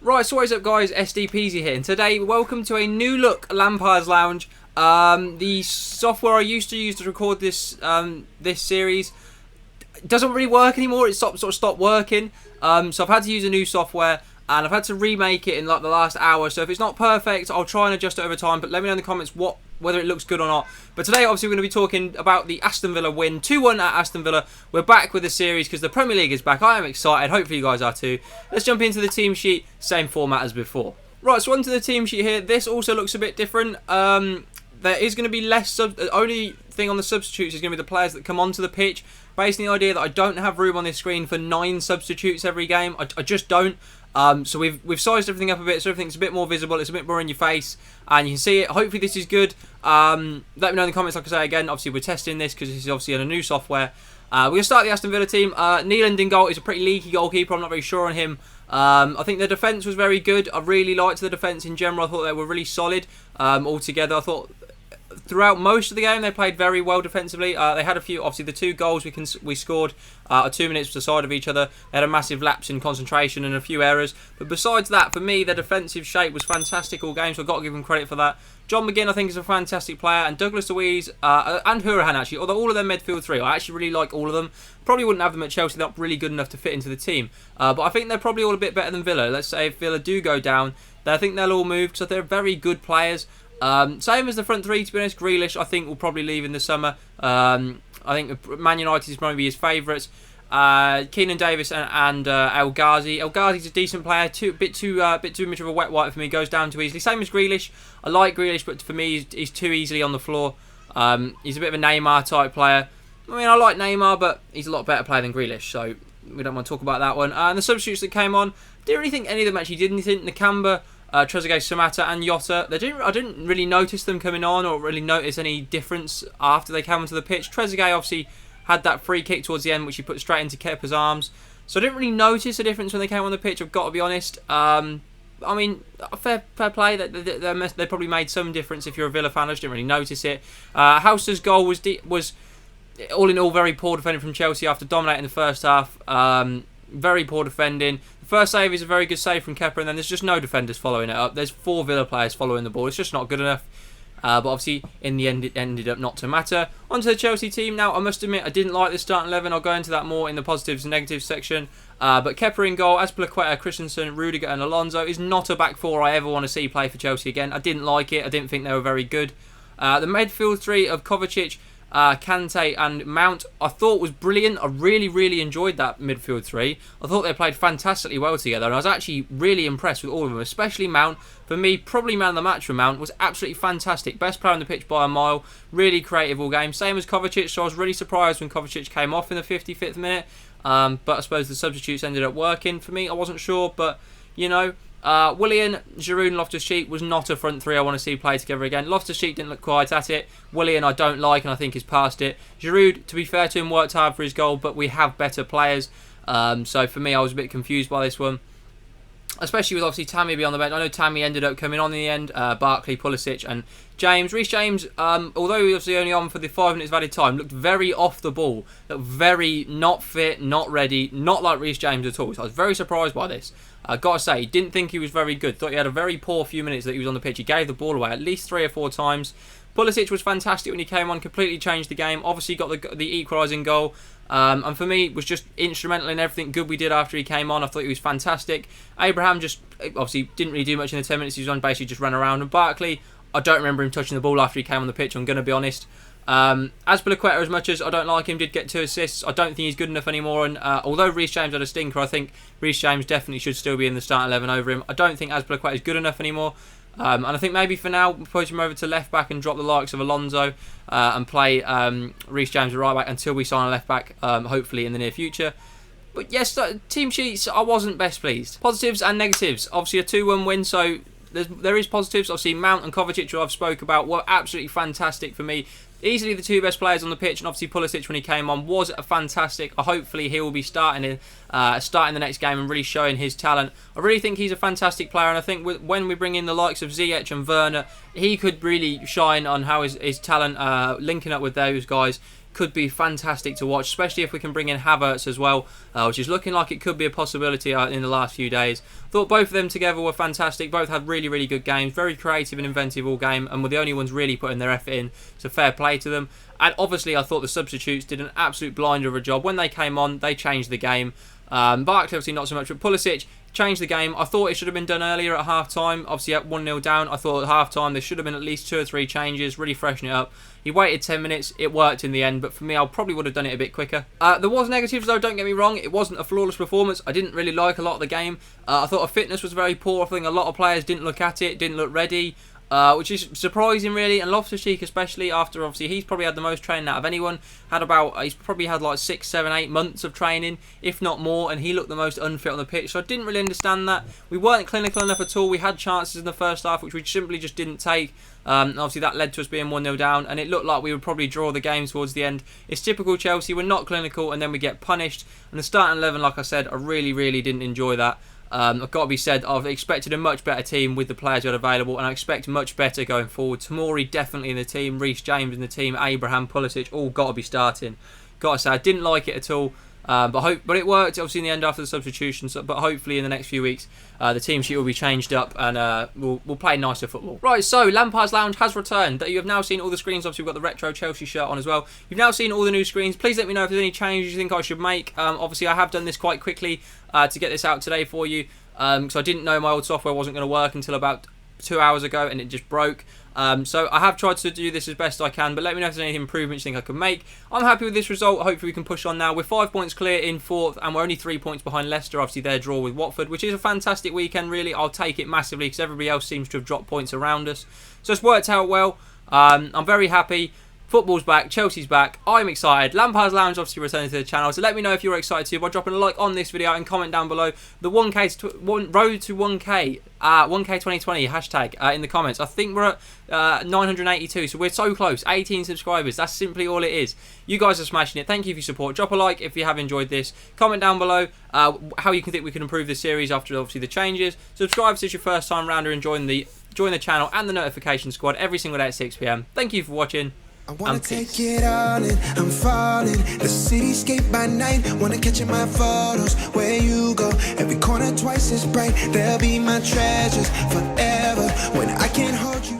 Right, so what is up guys, SDPZ here, and today welcome to a new look Lampard's Lounge. The software I used to use to record this this series doesn't really work anymore. It sort of stopped working, so I've had to use a new software, and I've had to remake it in like the last hour. So if it's not perfect, I'll try and adjust it over time, but let me know in the comments whether it looks good or not. But today, obviously, we're going to be talking about the Aston Villa win, 2-1 at Aston Villa. We're back with the series because the Premier League is back. I am excited. Hopefully, you guys are too. Let's jump into the team sheet. Same format as before. Right, so onto the team sheet here. This also looks a bit different. There is going to be less the only thing on the substitutes is going to be the players that come onto the pitch. Based on the idea that I don't have room on this screen for 9 substitutes every game. I just don't. So we've sized everything up a bit, so everything's a bit more visible, it's a bit more in your face, and you can see it. Hopefully this is good. Let me know in the comments, like I say again, obviously we're testing this because this is obviously in a new software. We're going to start the Aston Villa team. Neeland in goal is a pretty leaky goalkeeper, I'm not very sure on him. I think the defence was very good. I really liked the defence in general. I thought they were really solid altogether. I thought throughout most of the game they played very well defensively. They had a few, obviously the 2 goals we scored are 2 minutes to the side of each other. They had a massive lapse in concentration and a few errors, but besides that, for me, their defensive shape was fantastic all game, so I've got to give them credit for that. John McGinn I think is a fantastic player, and Douglas Luiz and Hourihane actually, although all of them midfield 3, I actually really like all of them. Probably wouldn't have them at Chelsea, they're not really good enough to fit into the team, but I think they're probably all a bit better than Villa. Let's say if Villa do go down, I think they'll all move because they're very good players. Same as the front 3, to be honest. Grealish I think will probably leave in the summer. I think Man United is probably his favourites. Keenan Davis and El Ghazi. El Ghazi's a decent player, bit too much of a wet wipe for me. Goes down too easily. Same as Grealish. I like Grealish, but for me he's too easily on the floor. He's a bit of a Neymar type player. I mean, I like Neymar, but he's a lot better player than Grealish, so we don't want to talk about that one. And the substitutes that came on, didn't really think any of them actually did anything. Nakamba, Trezeguet, Samatta and Jota. I didn't really notice them coming on or really notice any difference after they came onto the pitch. Trezeguet obviously had that free kick towards the end which he put straight into Kepa's arms. So I didn't really notice a difference when they came on the pitch, I've got to be honest. I mean, fair play. They probably made some difference if you're a Villa fan. I just didn't really notice it. House's goal was all in all very poor defending from Chelsea after dominating the first half. Very poor defending. First save is a very good save from Kepa, and then there's just no defenders following it up. There's 4 Villa players following the ball. It's just not good enough. But obviously, in the end, it ended up not to matter. Onto the Chelsea team now. I must admit, I didn't like the starting 11. I'll go into that more in the positives and negatives section. But Kepa in goal, Azpilicueta, Christensen, Rudiger and Alonso is not a back 4 I ever want to see play for Chelsea again. I didn't like it. I didn't think they were very good. The midfield 3 of Kovacic, Kante and Mount I thought was brilliant. I really enjoyed that midfield 3. I thought they played fantastically well together, and I was actually really impressed with all of them, especially Mount. For me, probably man of the match for Mount. Was absolutely fantastic, best player on the pitch by a mile, really creative all game, same as Kovacic. So I was really surprised when Kovacic came off in the 55th minute, but I suppose the substitutes ended up working for me. I wasn't sure, but you know, Willian, Giroud and Loftus-Cheek was not a front 3 I want to see play together again. Loftus-Cheek didn't look quite at it. Willian I don't like, and I think he's past it. Giroud, to be fair to him, worked hard for his goal, but we have better players. So for me, I was a bit confused by this one, especially with obviously Tammy being on the bench. I know Tammy ended up coming on in the end. Barkley, Pulisic and James. Reece James, although he was obviously only on for the 5 minutes of added time, looked very off the ball. Looked very not fit, not ready, not like Reece James at all. So I was very surprised by this. Gotta say, didn't think he was very good. Thought he had a very poor few minutes that he was on the pitch. He gave the ball away at least 3 or 4 times. Pulisic was fantastic when he came on, completely changed the game. Obviously got the equalising goal. And for me, was just instrumental in everything good we did after he came on. I thought he was fantastic. Abraham just obviously didn't really do much in the 10 minutes he was on, basically just ran around. And Barkley, I don't remember him touching the ball after he came on the pitch, I'm going to be honest. Azpilicueta, as much as I don't like him, did get 2 assists. I don't think he's good enough anymore, and although Reece James had a stinker, I think Reece James definitely should still be in the starting 11 over him. I don't think Azpilicueta is good enough anymore, and I think maybe for now we'll push him over to left back and drop the likes of Alonso and play Reece James at right back until we sign a left back, hopefully in the near future. But yes, team sheets, I wasn't best pleased. Positives and negatives. Obviously a 2-1 win, so there is positives. Obviously Mount and Kovacic, who I've spoke about, were absolutely fantastic for me. Easily the 2 best players on the pitch, and obviously Pulisic when he came on was fantastic. Hopefully he will be starting the next game and really showing his talent. I really think he's a fantastic player, and I think when we bring in the likes of Ziyech and Werner, he could really shine on how his talent linking up with those guys could be fantastic to watch, especially if we can bring in Havertz as well, which is looking like it could be a possibility in the last few days. Thought both of them together were fantastic. Both had really, really good games, very creative and inventive all game, and were the only ones really putting their effort in, so fair play to them. And obviously I thought the substitutes did an absolute blinder of a job. When they came on, they changed the game. Barkley obviously not so much, but Pulisic changed the game. I thought it should have been done earlier at half-time. Obviously at 1-0 down, I thought at half-time there should have been at least 2 or 3 changes, really freshen it up. He waited 10 minutes, it worked in the end, but for me I probably would have done it a bit quicker. There was negatives though, don't get me wrong, it wasn't a flawless performance. I didn't really like a lot of the game. I thought our fitness was very poor. I think a lot of players didn't look at it, didn't look ready. Which is surprising really, and Loftus-Cheek especially, after obviously he's probably had the most training out of anyone. He's probably had like 6, 7, 8 months of training, if not more, and he looked the most unfit on the pitch, so I didn't really understand that. We weren't clinical enough at all. We had chances in the first half which we simply just didn't take. Obviously that led to us being 1-0 down, and it looked like we would probably draw the game towards the end. It's typical Chelsea, we're not clinical and then we get punished, and the starting 11, like I said, I really, really didn't enjoy that. I've got to be said, I've expected a much better team with the players we had available, and I expect much better going forward. Tomori definitely in the team, Reece James in the team, Abraham, Pulisic, all got to be starting. Got to say, I didn't like it at all, but it worked obviously in the end after the substitutions. But hopefully in the next few weeks, the team sheet will be changed up and we'll play nicer football. Right, so Lampard's Lounge has returned. You have now seen all the screens. Obviously, we've got the retro Chelsea shirt on as well. You've now seen all the new screens. Please let me know if there's any changes you think I should make. Obviously, I have done this quite quickly to get this out today for you. So I didn't know my old software wasn't going to work until about 2 hours ago, and it just broke. So I have tried to do this as best I can, but let me know if there's any improvements you think I can make. I'm happy with this result. Hopefully we can push on now. We're 5 points clear in 4th, and we're only 3 points behind Leicester. Obviously their draw with Watford, which is a fantastic weekend really. I'll take it massively because everybody else seems to have dropped points around us. So it's worked out well. I'm very happy. Football's back, Chelsea's back, I'm excited. Lampard's Lounge obviously returning to the channel, so let me know if you're excited too by dropping a like on this video and comment down below the road to 1k 2020 hashtag in the comments. I think we're at 982, so we're so close, 18 subscribers, that's simply all it is. You guys are smashing it, thank you for your support. Drop a like if you have enjoyed this, comment down below how you can think we can improve this series after obviously the changes. Subscribe if it's your first time round and join the channel and the notification squad every single day at 6 PM. Thank you for watching. I wanna take it all in, I'm falling. The cityscape by night, wanna catch in my photos. Where you go, every corner twice as bright. They'll be my treasures forever when I can't hold you.